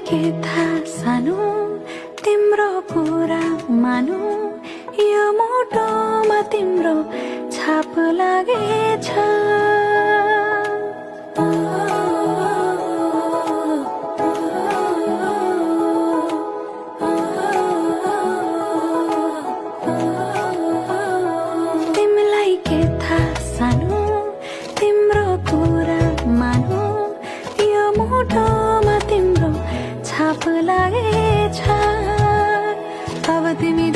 के थाहा सानो तिम्रो कुरा मानु यो मुटुमा तिम्रो छाप लागेछ तिमीलाई के थाहा सानो तिम्रो कुरा मानु यो मुटुमा तिम्रो छाप लागेछ अब तिमी